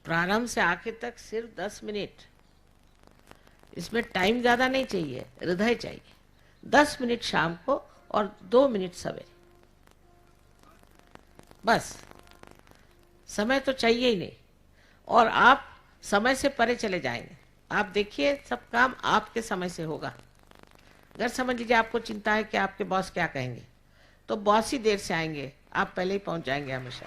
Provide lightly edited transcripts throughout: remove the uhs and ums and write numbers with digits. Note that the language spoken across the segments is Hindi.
प्रारंभ से आखिर तक सिर्फ 10 मिनट। इसमें टाइम ज्यादा नहीं चाहिए, हृदय चाहिए। 10 मिनट शाम को और 2 मिनट सवेरे, बस। समय तो चाहिए ही नहीं, और आप समय से परे चले जाएंगे। आप देखिए, सब काम आपके समय से होगा। अगर समझ लीजिए आपको चिंता है कि आपके बॉस क्या कहेंगे, तो बॉस ही देर से आएंगे, आप पहले ही पहुंच जाएंगे हमेशा।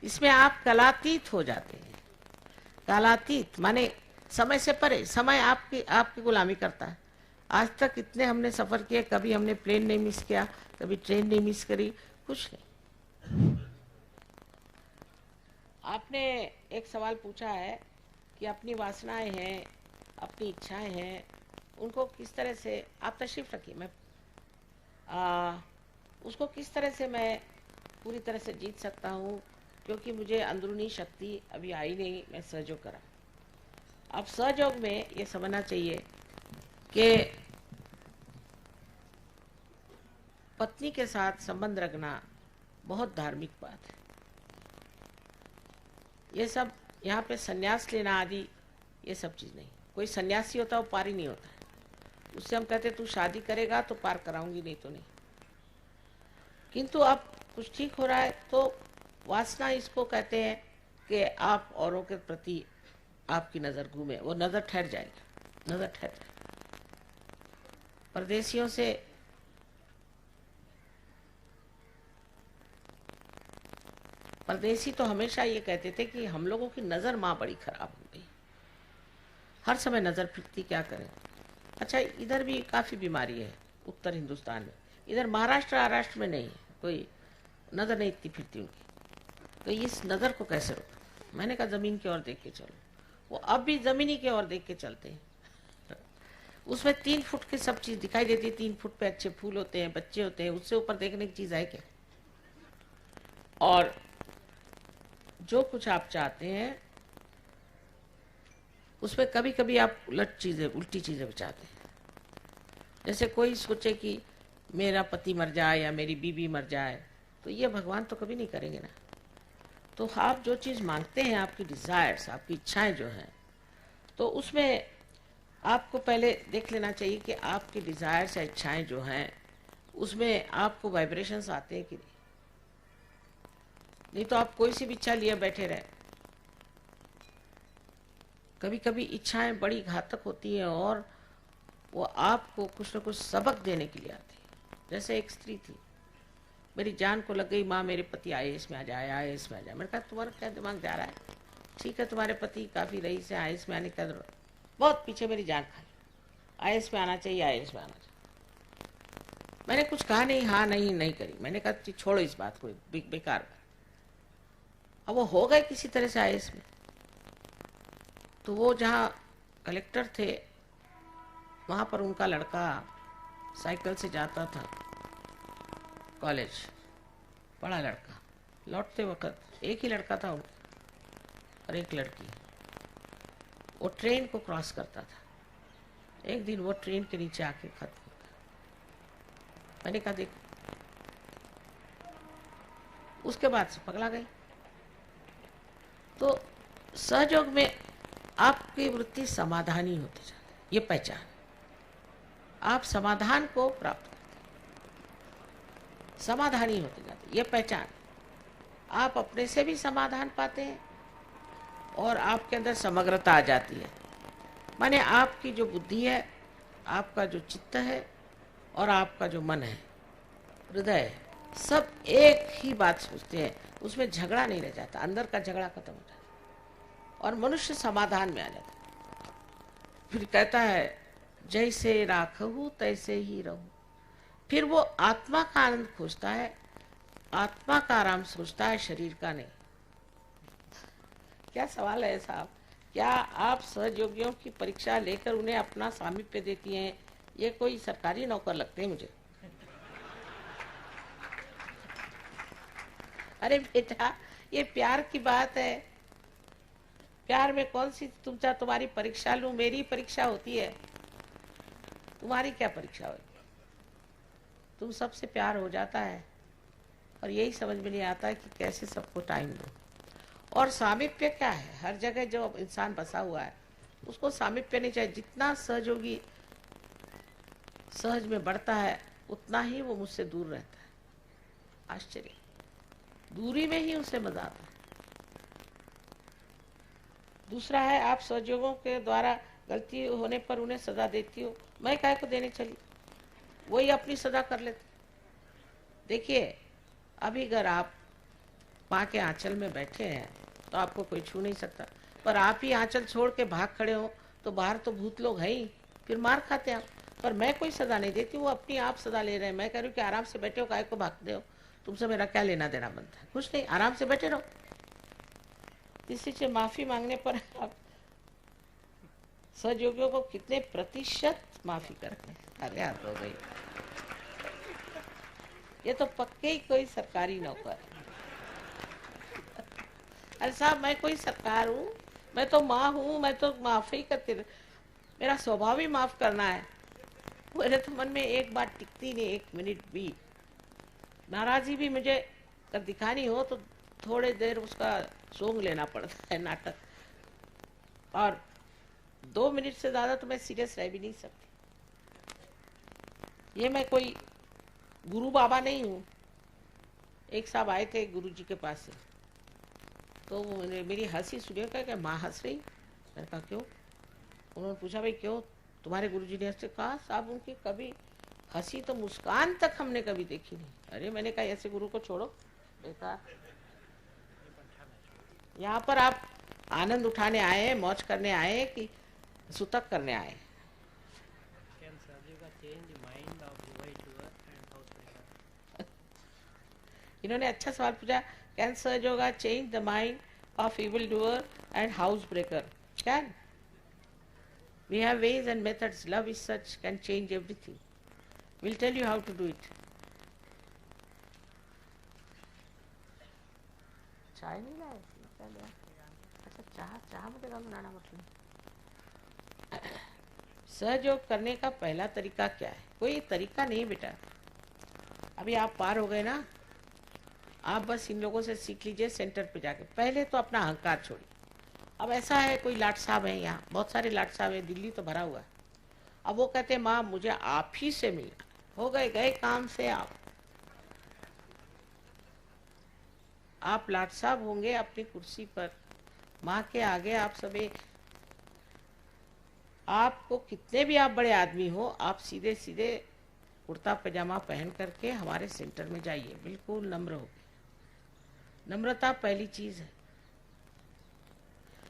इसमें आप कलातीत हो जाते हैं। कालातीत माने समय से परे। समय आपकी आपकी गुलामी करता है। आज तक इतने हमने सफर किए, कभी हमने प्लेन नहीं मिस किया, कभी ट्रेन नहीं मिस करी, कुछ नहीं। आपने एक सवाल पूछा है कि अपनी वासनाएं हैं, अपनी इच्छाएं हैं, उनको किस तरह से, आप तशरीफ रखिए, मैं उसको किस तरह से मैं पूरी तरह से जीत सकता हूँ, क्योंकि मुझे अंदरूनी शक्ति अभी आई नहीं। मैं सहयोग करा। अब सहयोग में ये समझना चाहिए कि पत्नी के साथ संबंध रखना बहुत धार्मिक बात है। ये सब यहाँ पे संन्यास लेना आदि ये सब चीज़ नहीं। कोई सन्यासी होता वो पार ही नहीं होता है। उससे हम कहते तू शादी करेगा तो पार कराऊंगी, नहीं तो नहीं। किंतु अब कुछ ठीक हो रहा है तो वासना इसको कहते हैं कि आप औरों के प्रति आपकी नज़र घूमे, वो नज़र ठहर जाएगी, नज़र ठहर जाएगी। परदेशियों से परदेसी तो हमेशा ये कहते थे कि हम लोगों की नज़र माँ बड़ी खराब हो गई, हर समय नज़र फिरती, क्या करें। अच्छा, इधर भी काफ़ी बीमारी है उत्तर हिंदुस्तान में। इधर महाराष्ट्र महाराष्ट्र में नहीं है, कोई नज़र नहीं इतनी फिरती उनकी। तो इस नज़र को कैसे रोका? मैंने कहा ज़मीन की ओर देख के चलो। वो अब भी ज़मीनी की ओर देख के चलते हैं। उसमें 3 फुट की सब चीज़ दिखाई देती है। 3 फुट पे अच्छे फूल होते हैं, बच्चे होते हैं, उससे ऊपर देखने की चीज़ है क्या? और जो कुछ आप चाहते हैं उसमें कभी कभी आप उल्टी चीज़ें चाहते हैं। जैसे कोई सोचे कि मेरा पति मर जाए या मेरी बीवी मर जाए, तो ये भगवान तो कभी नहीं करेंगे ना। तो आप जो चीज़ मांगते हैं, आपकी डिज़ायर्स, आपकी इच्छाएं जो हैं, तो उसमें आपको पहले देख लेना चाहिए कि आपकी डिज़ायर्स या इच्छाएं जो हैं उसमें आपको वाइब्रेशंस आते हैं कि नहीं तो आप कोई सी भी इच्छा लिए बैठे रहे। कभी कभी इच्छाएं बड़ी घातक होती हैं और वो आपको कुछ न कुछ सबक देने के लिए आती है। जैसे एक स्त्री थी, मेरी जान को लग गई, माँ मेरे पति IAS में आ जाए, IAS में आ जाए। मैंने कहा तुम्हारा क्या दिमाग जा रहा है? ठीक है, तुम्हारे पति काफ़ी रईस है, IAS में आने का बहुत पीछे मेरी जान खाई, IAS में आना चाहिए, IAS में आना चाहिए। मैंने कुछ कहा नहीं, हाँ नहीं करी। मैंने कहा छोड़ो इस बात को, बेकार बात। अब वो हो गए किसी तरह से IAS में। तो वो जहाँ कलेक्टर थे वहाँ पर उनका लड़का साइकिल से जाता था कॉलेज, बड़ा लड़का। लौटते वक्त एक ही लड़का था उनका और एक लड़की। वो ट्रेन को क्रॉस करता था। एक दिन वो ट्रेन के नीचे आके खत्म हो गया। मैंने कहा देख, उसके बाद से पगला गई। तो सहयोग में आपकी वृत्ति समाधानी होती जाती है, ये पहचान। आप समाधान को प्राप्त करते हैं, समाधानी होते जाते हैं, ये पहचान। आप अपने से भी समाधान पाते हैं और आपके अंदर समग्रता आ जाती है। माने आपकी जो बुद्धि है, आपका जो चित्त है और आपका जो मन है, हृदय है, सब एक ही बात सोचते हैं। उसमें झगड़ा नहीं रह जाता, अंदर का झगड़ा खत्म हो जाता और मनुष्य समाधान में आ जाता है। फिर कहता है जैसे राखहु तैसे ही रहूं। फिर वो आत्मा का आनंद खोजता है, आत्मा का आराम सोचता है, शरीर का नहीं। क्या सवाल है साहब? क्या आप सहयोगियों की परीक्षा लेकर उन्हें अपना सामीप्य देती हैं? ये कोई सरकारी नौकर लगते हैं मुझे। अरे बेटा, ये प्यार की बात है। प्यार में कौन सी तुम्हारी परीक्षा लूं? मेरी परीक्षा होती है, तुम्हारी क्या परीक्षा होगी? तुम सबसे प्यार हो जाता है और यही समझ में नहीं आता है कि कैसे सबको टाइम दो। और सामीप्य क्या है? हर जगह जो इंसान बसा हुआ है उसको सामीप्य नहीं चाहिए। जितना सहयोगी सहज में बढ़ता है उतना ही वो मुझसे दूर रहता है। आश्चर्य, दूरी में ही उसे मजा आता है। दूसरा है, आप सहयोगों के द्वारा गलती होने पर उन्हें सजा देती हो। मैं काहे को देने चली, वही अपनी सजा कर लेते। देखिए, अभी अगर आप माँ के आंचल में बैठे हैं तो आपको कोई छू नहीं सकता, पर आप ही आंचल छोड़ के भाग खड़े हो तो बाहर तो भूत लोग हैं ही, फिर मार खाते हैं आप। पर मैं कोई सजा नहीं देती, वो अपनी आप सजा ले रहे हैं। मैं कह रही हूँ कि आराम से बैठे हो, काहे को भागते हो? तुमसे मेरा क्या लेना देना बनता है? कुछ नहीं, आराम से बैठे रहो। किसी से माफी मांगने पर आप सहयोगियों को कितने प्रतिशत माफी करते हैं? अरे यार हो गई, ये तो पक्के ही कोई सरकारी नौकर है। अरे साहब, मैं कोई सरकार हूँ? मैं तो माँ हूँ, मैं तो माफी करती मेरा स्वभाव ही माफ करना है। मेरे तो मन में एक बात टिकती नहीं, एक मिनट भी। नाराजी भी मुझे अगर दिखानी हो तो थोड़े देर उसका सोंग लेना पड़ता है, नाटक। और 2 मिनट से ज्यादा तो मैं सीरियस रह भी नहीं सकती। ये मैं कोई गुरु बाबा नहीं हूँ। एक साहब आए थे गुरु जी के पास से, तो मेरी हंसी सुनिए, क्या माँ हंस रही? मैंने कहा क्यों? उन्होंने पूछा भाई क्यों तुम्हारे गुरुजी ने हंसते? कहा साहब उनकी कभी हंसी तो मुस्कान तक हमने कभी देखी नहीं। अरे मैंने कहा ऐसे गुरु को छोड़ो बेकार। यहाँ पर आप आनंद उठाने आए हैं, मौज करने आए हैं कि सुतक करने आए? इन्होंने अच्छा सवाल पूछा, can surge yoga change the mind of evil doer and house breaker? Can. We have ways and methods. Love is such, can change everything. We'll tell you how to do it. चाय नहीं लाए? क्या लिया? अच्छा, चाह मुझे बनाना मतलब। सहयोग करने का पहला तरीका क्या है? कोई तरीका नहीं बेटा। अभी आप पार हो गए ना, आप बस इन लोगों से सीख लीजिए सेंटर पे जाके। पहले तो अपना अहंकार छोड़िए। अब ऐसा है, कोई लाट साहब है यहाँ, बहुत सारे लाट साहब है, दिल्ली तो भरा हुआ है। अब वो कहते हैं माँ मुझे आप ही से मिलना। हो गए, गए काम से आप लाट साहब होंगे अपनी कुर्सी पर, माँ के आगे आप सब एक। आपको कितने भी आप बड़े आदमी हो, आप सीधे सीधे कुर्ता पैजामा पहन करके हमारे सेंटर में जाइए, बिल्कुल नम्र होगी। नम्रता पहली चीज है।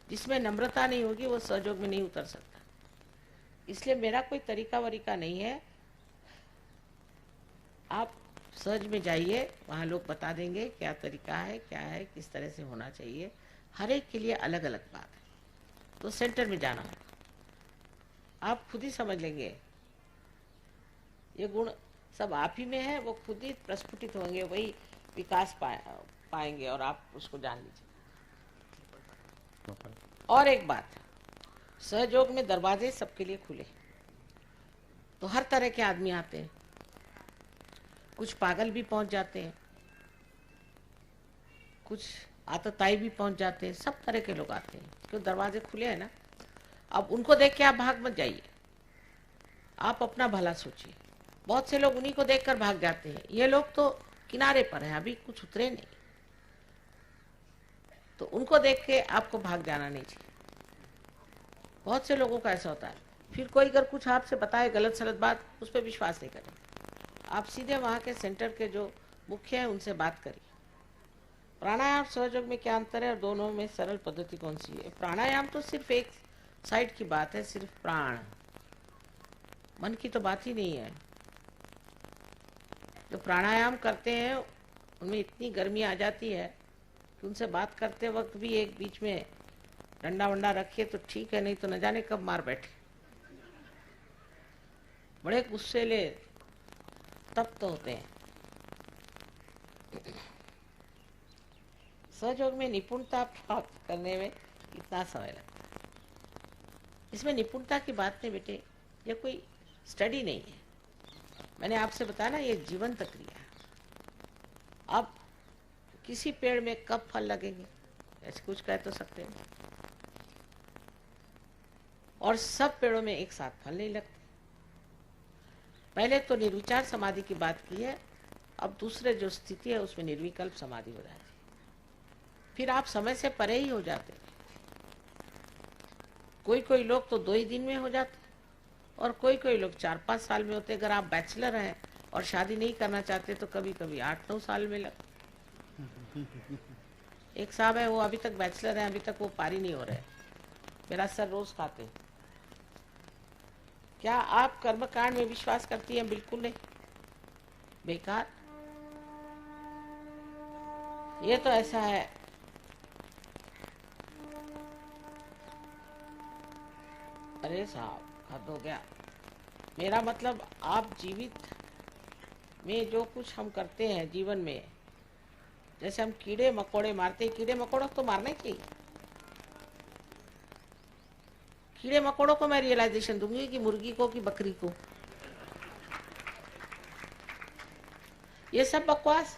जिसमें नम्रता नहीं होगी वो सहयोग में नहीं उतर सकता। इसलिए मेरा कोई तरीका वरीका नहीं है। आप सहज में जाइए, वहाँ लोग बता देंगे क्या तरीका है, क्या है, किस तरह से होना चाहिए। हर एक के लिए अलग अलग बात है। तो सेंटर में जाना होगा, आप खुद ही समझ लेंगे। ये गुण सब आप ही में है, वो खुद ही प्रस्फुटित होंगे, वही विकास पाएंगे और आप उसको जान लीजिए। और एक बात, सहयोग में दरवाजे सबके लिए खुले। तो हर तरह के आदमी आते हैं, कुछ पागल भी पहुंच जाते हैं, कुछ आतताई भी पहुंच जाते हैं, सब तरह के लोग आते हैं, क्यों दरवाजे खुले हैं ना। अब उनको देख के आप भाग मत जाइए, आप अपना भला सोचिए। बहुत से लोग उन्हीं को देखकर भाग जाते हैं। ये लोग तो किनारे पर हैं, अभी कुछ उतरे नहीं, तो उनको देख के आपको भाग जाना नहीं चाहिए। बहुत से लोगों का ऐसा होता है, फिर कोई अगर कुछ आपसे बताए गलत सलत बात, उस पर विश्वास नहीं करें। आप सीधे वहाँ के सेंटर के जो मुख्य है उनसे बात करिए। प्राणायाम सहयोग में क्या अंतर है और दोनों में सरल पद्धति कौन सी है? प्राणायाम तो सिर्फ एक साइड की बात है, सिर्फ प्राण, मन की तो बात ही नहीं है। जो प्राणायाम करते हैं उनमें इतनी गर्मी आ जाती है कि उनसे बात करते वक्त भी एक बीच में डंडा वंडा रखिए तो ठीक है, नहीं तो न जाने कब मार बैठे। बड़े गुस्सेले तब तो होते हैं। सहयोग में निपुणता प्राप्त करने में कितना समय लगता है? इसमें निपुणता की बात नहीं बेटे, ये कोई स्टडी नहीं है। मैंने आपसे बताया ना, ये जीवंत क्रिया है। अब किसी पेड़ में कब फल लगेंगे ऐसे कुछ कह तो सकते हैं, और सब पेड़ों में एक साथ फल नहीं लगते। पहले तो निर्विचार समाधि की बात की है, अब दूसरे जो स्थिति है उसमें निर्विकल्प समाधि हो जाती है। फिर आप समय से परे ही हो जाते हैं। कोई कोई लोग तो 2 ही दिन में हो जाते, और कोई कोई लोग 4-5 साल में होते। अगर आप बैचलर हैं और शादी नहीं करना चाहते तो कभी कभी 8-9 साल में लग। एक साहब है, वो अभी तक बैचलर है, अभी तक वो पारी नहीं हो रहे। मेरा सर रोज खाते। क्या आप कर्मकांड में विश्वास करती हैं? बिल्कुल नहीं, बेकार। ये तो ऐसा है, अरे साहब हद हो गया। मेरा मतलब आप जीवित में जो कुछ हम करते हैं जीवन में, जैसे हम कीड़े मकोड़े मारते हैं, कीड़े मकोड़ों को तो मारना ही चाहिए। कीड़े मकोड़ों को मैं रियलाइजेशन दूंगी कि मुर्गी को कि बकरी को, ये सब बकवास।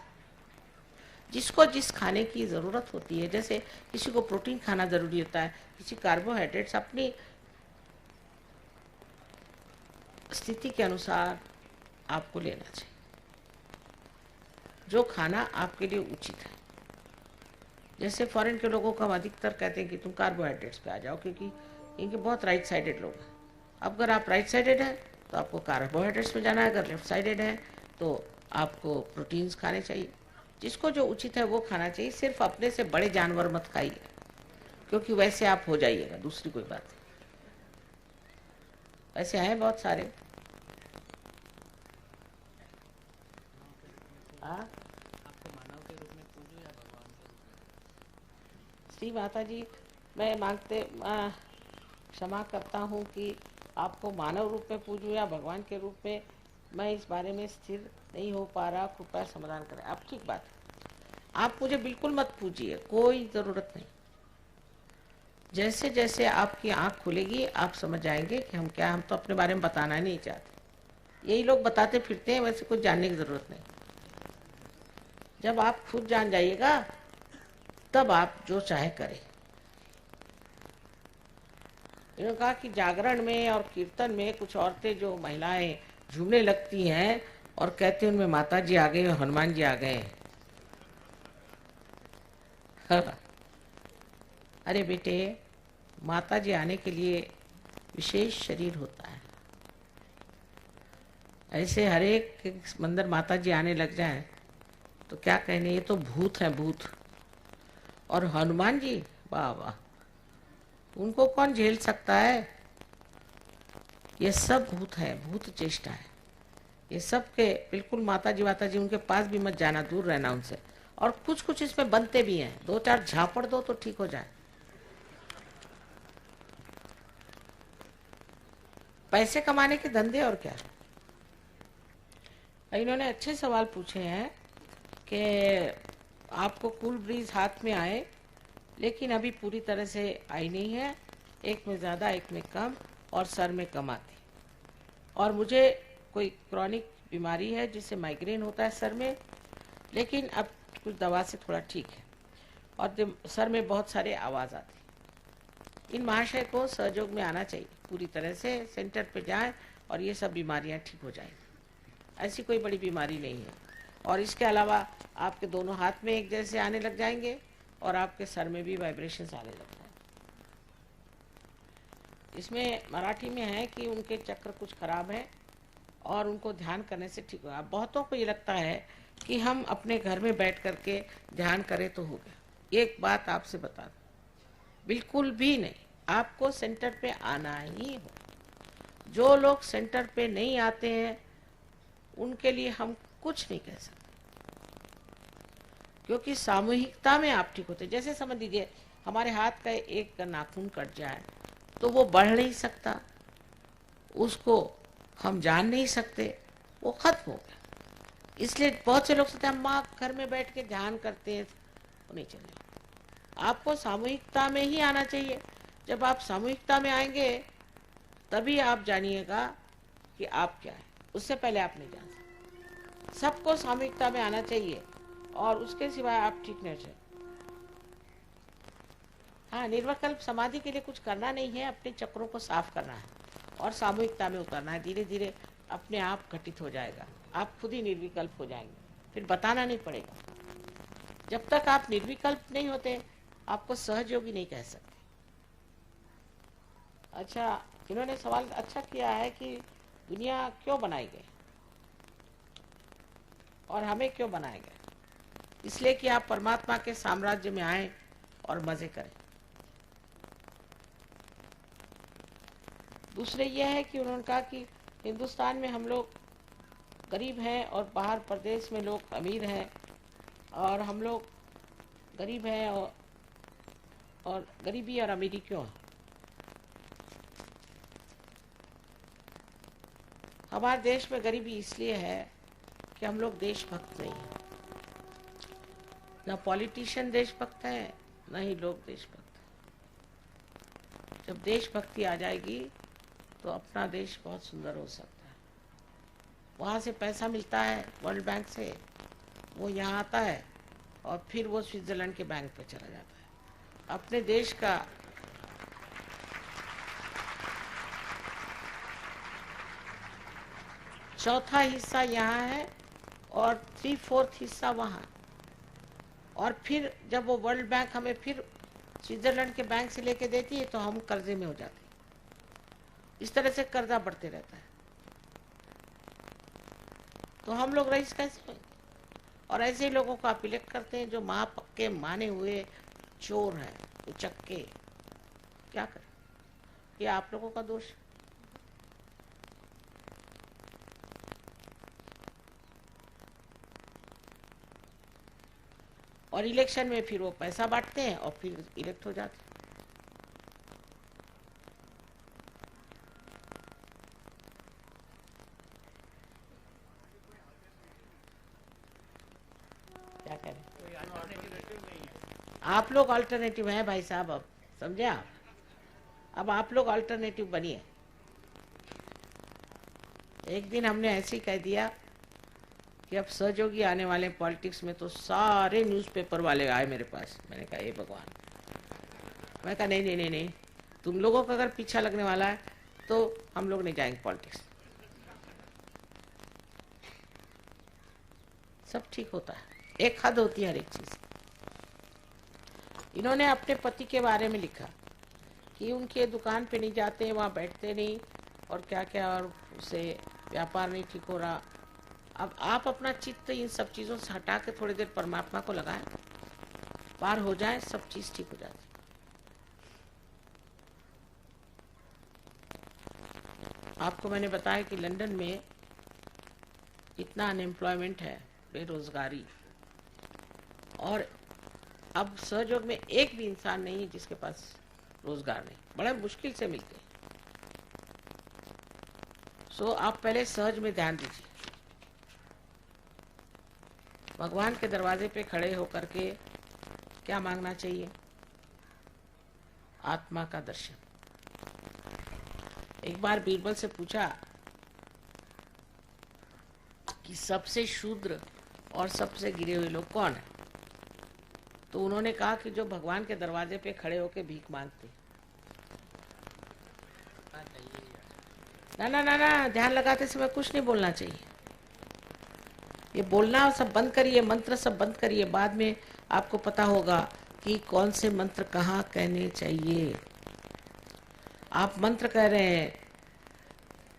जिसको जिस खाने की जरूरत होती है, जैसे किसी को प्रोटीन खाना जरूरी होता है, किसी कार्बोहाइड्रेट्स, अपनी स्थिति के अनुसार आपको लेना चाहिए जो खाना आपके लिए उचित है। जैसे फॉरेन के लोगों को हम अधिकतर कहते हैं कि तुम कार्बोहाइड्रेट्स पे आ जाओ, क्योंकि इनके बहुत राइट साइडेड लोग हैं। अब अगर आप राइट साइडेड हैं तो आपको कार्बोहाइड्रेट्स में जाना है, अगर लेफ्ट साइडेड है तो आपको प्रोटीन्स खाने चाहिए। जिसको जो उचित है वो खाना चाहिए। सिर्फ अपने से बड़े जानवर मत खाइए, क्योंकि वैसे आप हो जाइएगा, दूसरी कोई बात नहीं। ऐसे हैं बहुत सारे। आपको मानव के रूप में पूजो या भगवान के रूप में? श्री माता जी, मैं क्षमा करता हूँ कि आपको मानव रूप में पूजूं या भगवान के रूप में, मैं इस बारे में स्थिर नहीं हो पा रहा। कृपया समाधान करें। आप ठीक बात है, आप मुझे बिल्कुल मत पूजिए, कोई ज़रूरत नहीं। जैसे जैसे आपकी आँख खुलेगी आप समझ जाएंगे कि हम क्या, हम तो अपने बारे में बताना नहीं चाहते। यही लोग बताते फिरते हैं, वैसे कुछ जानने की ज़रूरत नहीं। जब आप खुद जान जाइएगा तब आप जो चाहे करें। इन्होंने कहा कि जागरण में और कीर्तन में कुछ औरतें जो महिलाएं झूमने लगती हैं और कहते हैं उनमें माता जी आ गए, हनुमान जी आ गए। अरे बेटे, माता जी आने के लिए विशेष शरीर होता है। ऐसे हर एक मंदिर माता जी आने लग जाए तो क्या कहने, ये तो भूत है, भूत। और हनुमान जी, वाह वाह, उनको कौन झेल सकता है? ये सब भूत है, भूत चेष्टा है। ये सब के बिल्कुल माता जी उनके पास भी मत जाना, दूर रहना उनसे। और कुछ कुछ इसमें बनते भी हैं, 2-4 झापड़ दो तो ठीक हो जाए। पैसे कमाने के धंधे और क्या। इन्होंने अच्छे सवाल पूछे हैं कि आपको कूल ब्रीज हाथ में आए, लेकिन अभी पूरी तरह से आई नहीं है। एक में ज़्यादा, एक में कम, और सर में कम आती। और मुझे कोई क्रॉनिक बीमारी है जिससे माइग्रेन होता है सर में, लेकिन अब कुछ दवा से थोड़ा ठीक है। और सर में बहुत सारे आवाज़ आती। इन महाशय को सहयोग में आना चाहिए, पूरी तरह से सेंटर पे जाएं और ये सब बीमारियां ठीक हो जाएंगी। ऐसी कोई बड़ी बीमारी नहीं है। और इसके अलावा आपके दोनों हाथ में एक जैसे आने लग जाएंगे और आपके सर में भी वाइब्रेशंस आने लग जाएंगे। इसमें मराठी में है कि उनके चक्र कुछ खराब है और उनको ध्यान करने से ठीक होगा। बहुतों को ये लगता है कि हम अपने घर में बैठ करके ध्यान करें तो हो गया। एक बात आपसे बता दूं, बिल्कुल भी नहीं। आपको सेंटर पे आना ही हो। जो लोग सेंटर पे नहीं आते हैं उनके लिए हम कुछ नहीं कह सकते, क्योंकि सामूहिकता में आप ठीक होते। जैसे समझ लीजिए हमारे हाथ का एक नाखून कट जाए तो वो बढ़ नहीं सकता, उसको हम जान नहीं सकते, वो खत्म हो गया। इसलिए बहुत से लोग सोचते हैं हम माँ घर में बैठ के ध्यान करते हैं, वो नहीं चलेगा। आपको सामूहिकता में ही आना चाहिए। जब आप सामूहिकता में आएंगे तभी आप जानिएगा कि आप क्या है, उससे पहले आप नहीं जान सकते। सबको सामूहिकता में आना चाहिए और उसके सिवाय आप ठीक नहीं चल। हाँ, निर्विकल्प समाधि के लिए कुछ करना नहीं है, अपने चक्रों को साफ करना है और सामूहिकता में उतरना है। धीरे धीरे अपने आप घटित हो जाएगा, आप खुद ही निर्विकल्प हो जाएंगे, फिर बताना नहीं पड़ेगा। जब तक आप निर्विकल्प नहीं होते आपको सहयोगी नहीं कह सकते। अच्छा, इन्होंने सवाल अच्छा किया है कि दुनिया क्यों बनाई गई और हमें क्यों बनाया गया। इसलिए कि आप परमात्मा के साम्राज्य में आए और मजे करें। दूसरे यह है कि उन्होंने कहा कि हिंदुस्तान में हम लोग गरीब हैं और बाहर प्रदेश में लोग अमीर हैं और हम लोग गरीब हैं और गरीबी और अमीरी क्यों है। हमारे देश में गरीबी इसलिए है कि हम लोग देशभक्त नहीं हैं। न पॉलिटिशियन देशभक्त है, न ही लोग देशभक्त हैं। जब देशभक्ति आ जाएगी तो अपना देश बहुत सुंदर हो सकता है। वहाँ से पैसा मिलता है वर्ल्ड बैंक से, वो यहाँ आता है और फिर वो स्विट्जरलैंड के बैंक पे चला जाता है। अपने देश का चौथा हिस्सा यहाँ है और 3/4 हिस्सा वहाँ। और फिर जब वो वर्ल्ड बैंक हमें फिर स्विट्जरलैंड के बैंक से लेके देती है तो हम कर्जे में हो जाते हैं। इस तरह से कर्जा बढ़ते रहता है, तो हम लोग रईस कैसे होंगे। और ऐसे लोगों को आप इलेक्ट करते हैं जो माँ पक्के माने हुए चोर हैं, उचक्के। क्या करें, ये आप लोगों का दोष। और इलेक्शन में फिर वो पैसा बांटते हैं और फिर इलेक्ट हो जाते हैं। क्या करें, आप लोग अल्टरनेटिव हैं भाई साहब। अब समझे आप, अब आप लोग अल्टरनेटिव बनिए। एक दिन हमने ऐसे ही कह दिया कि अब सहयोगी आने वाले पॉलिटिक्स में, तो सारे न्यूज़पेपर वाले आए मेरे पास। मैंने कहा हे भगवान, मैं कहा नहीं नहीं नहीं नहीं, तुम लोगों का अगर पीछा लगने वाला है तो हम लोग नहीं जाएंगे पॉलिटिक्स। सब ठीक होता है, एक हद होती है हर एक चीज। इन्होंने अपने पति के बारे में लिखा कि उनके दुकान पे नहीं जाते, वहाँ बैठते नहीं और क्या क्या, और उसे व्यापार नहीं ठीक हो रहा। अब आप अपना चित्त इन सब चीजों से हटा के थोड़ी देर परमात्मा को लगाएं, पार हो जाए, सब चीज ठीक हो जाती। आपको मैंने बताया कि लंदन में इतना अनएम्प्लॉयमेंट है, बेरोजगारी, और अब सहयोग में एक भी इंसान नहीं है जिसके पास रोजगार नहीं, बड़ा मुश्किल से मिलते हैं। सो आप पहले सहज में ध्यान दीजिए। भगवान के दरवाजे पे खड़े होकर के क्या मांगना चाहिए? आत्मा का दर्शन। एक बार बीरबल से पूछा कि सबसे शूद्र और सबसे गिरे हुए लोग कौन है, तो उन्होंने कहा कि जो भगवान के दरवाजे पे खड़े होके भीख मांगते। ना ना ना ना, ध्यान लगाते समय कुछ नहीं बोलना चाहिए। ये बोलना सब बंद करिए, मंत्र सब बंद करिए। बाद में आपको पता होगा कि कौन से मंत्र कहाँ कहने चाहिए। आप मंत्र कह रहे हैं,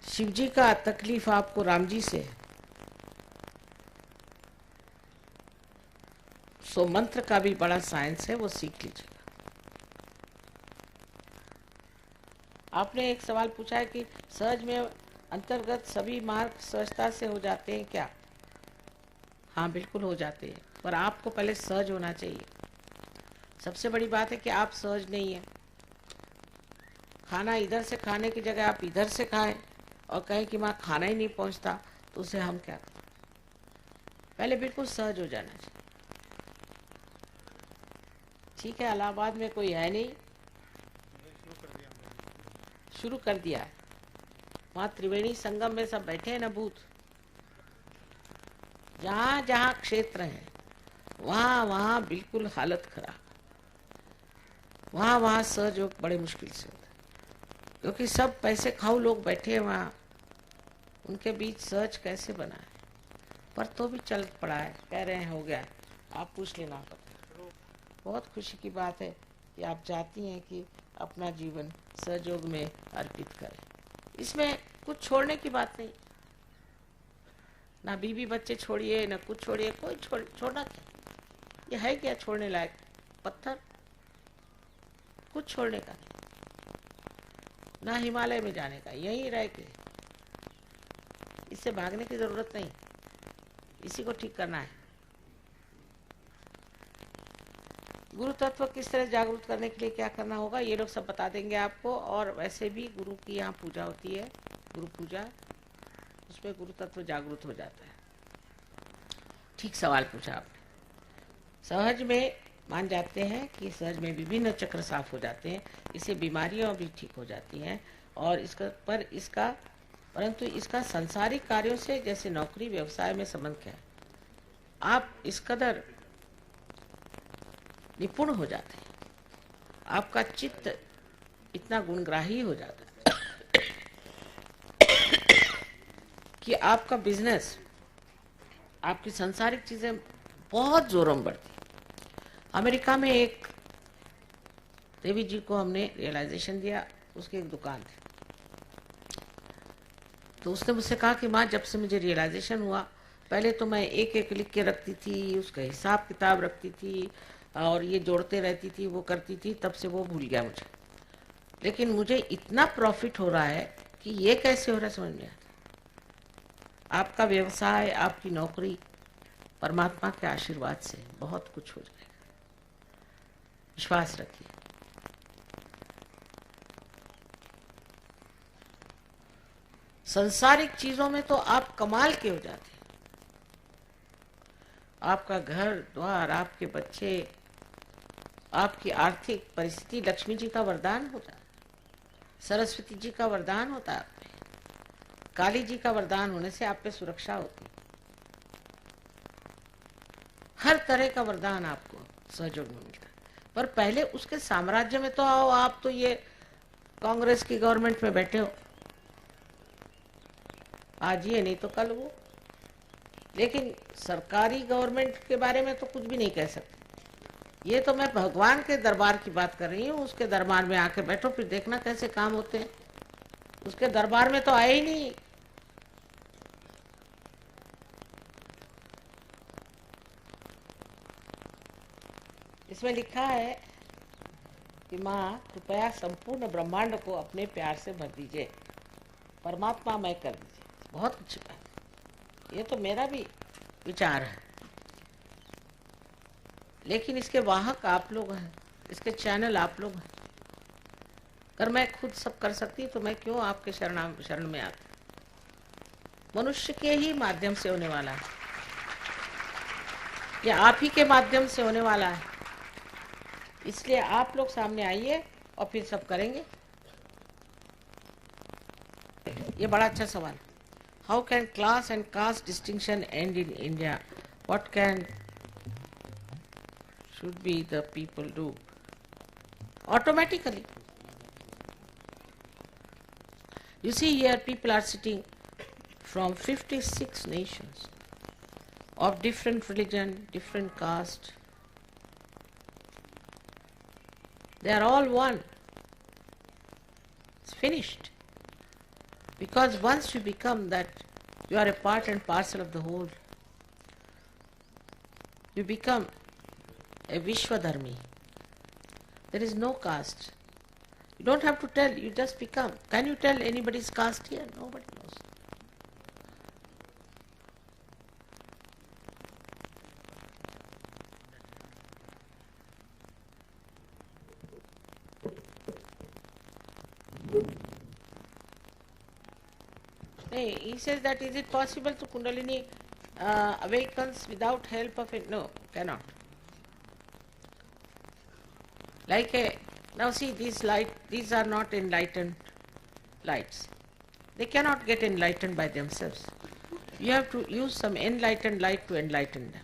शिव जी का तकलीफ आपको राम जी से, सो मंत्र का भी बड़ा साइंस है, वो सीख लीजिएगा। आपने एक सवाल पूछा है कि सहज में अंतर्गत सभी मार्ग सहजता से हो जाते हैं क्या? हाँ, बिल्कुल हो जाते हैं, पर आपको पहले सहज होना चाहिए। सबसे बड़ी बात है कि आप सहज नहीं है। खाना इधर से खाने की जगह आप इधर से खाएं और कहें कि माँ खाना ही नहीं पहुंचता, तो उसे हम क्या करें? पहले बिल्कुल सहज हो जाना चाहिए। ठीक है, इलाहाबाद में कोई है नहीं, शुरू कर दिया है। वहाँ त्रिवेणी संगम में सब बैठे हैं ना भूत। जहाँ जहाँ क्षेत्र है वहाँ वहाँ बिल्कुल हालत खराब, वहाँ वहाँ सहयोग बड़े मुश्किल से होता है, क्योंकि सब पैसे खाऊ लोग बैठे हैं वहाँ, उनके बीच सहज कैसे बना है। पर तो भी चल पड़ा है, कह रहे हैं हो गया है, आप पूछ लेना। बहुत खुशी की बात है कि आप चाहती हैं कि अपना जीवन सहयोग में अर्पित करें। इसमें कुछ छोड़ने की बात नहीं, ना बीवी बच्चे छोड़िए ना कुछ छोड़िए, कोई छोड़ना क्या, ये है क्या छोड़ने लायक पत्थर, कुछ छोड़ने का नहीं, ना हिमालय में जाने का, यहीं रह के, इससे भागने की जरूरत नहीं, इसी को ठीक करना है। गुरु तत्व किस तरह जागरूक करने के लिए क्या करना होगा ये लोग सब बता देंगे आपको। और वैसे भी गुरु की यहाँ पूजा होती है, गुरु पूजा, उसमें गुरु तत्व जागरूक हो जाता है। ठीक सवाल पूछा आपने। सहज में मान जाते हैं कि सहज में विभिन्न चक्र साफ हो जाते हैं, इससे बीमारियां भी ठीक हो जाती हैं। और परंतु इसका सांसारिक कार्यों से जैसे नौकरी व्यवसाय में संबंध क्या है, आप इस कदर निपुण हो जाते हैं, आपका चित्त इतना गुणग्राही हो जाता है कि आपका बिजनेस, आपकी सांसारिक चीजें बहुत जोरों में बढ़ती। अमेरिका में एक देवी जी को हमने रियलाइजेशन दिया, उसकी एक दुकान थी, तो उसने मुझसे कहा कि माँ जब से मुझे रियलाइजेशन हुआ, पहले तो मैं एक एक लिख के रखती थी, उसका हिसाब किताब रखती थी और ये जोड़ते रहती थी, वो करती थी, तब से वो भूल गया मुझे। लेकिन मुझे इतना प्रॉफिट हो रहा है कि ये कैसे हो रहा है समझ में आता। आपका व्यवसाय, आपकी नौकरी परमात्मा के आशीर्वाद से बहुत कुछ हो जाएगा, विश्वास रखिए। संसारिक चीजों में तो आप कमाल के हो जाते हैं, आपका घर द्वार, आपके बच्चे, आपकी आर्थिक परिस्थिति लक्ष्मी जी का वरदान होता है, सरस्वती जी का वरदान होता है, आप पे काली जी का वरदान होने से आप पे सुरक्षा होती है, हर तरह का वरदान आपको सहयोग में मिलता है। पर पहले उसके साम्राज्य में तो आओ, आप तो ये कांग्रेस की गवर्नमेंट में बैठे हो, आज ये नहीं तो कल वो। लेकिन सरकारी गवर्नमेंट के बारे में तो कुछ भी नहीं कह सकते, ये तो मैं भगवान के दरबार की बात कर रही हूँ। उसके दरबार में आके बैठो, फिर देखना कैसे काम होते हैं। उसके दरबार में तो आए ही नहीं। इसमें लिखा है कि माँ कृपया संपूर्ण ब्रह्मांड को अपने प्यार से भर दीजिए, परमात्मा मैं कर दीजिए। बहुत अच्छी बात, ये तो मेरा भी विचार है, लेकिन इसके वाहक आप लोग हैं, इसके चैनल आप लोग हैं। अगर मैं खुद सब कर सकती तो मैं क्यों आपके शरण में आती। मनुष्य के ही माध्यम से होने वाला है, या आप ही के माध्यम से होने वाला है, इसलिए आप लोग सामने आइए और फिर सब करेंगे। ये बड़ा अच्छा सवाल। How can class and caste distinction and in India? What can should be the people do? Automatically. You see here people are sitting from 56 nations of different religion, different caste. They are all one. It's finished. Because once you become that, you are a part and parcel of the whole. You become a Vishwadharmi. There is no caste. You don't have to tell, you just become. Can you tell anybody's caste here? Nobody knows. Hey, he says that is it possible to Kundalini awakens without help of it? No, cannot. Like a, now see these are not enlightened lights. They cannot get enlightened by themselves. You have to use some enlightened light to enlighten them.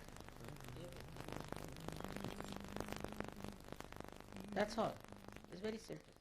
That's all. It's very simple.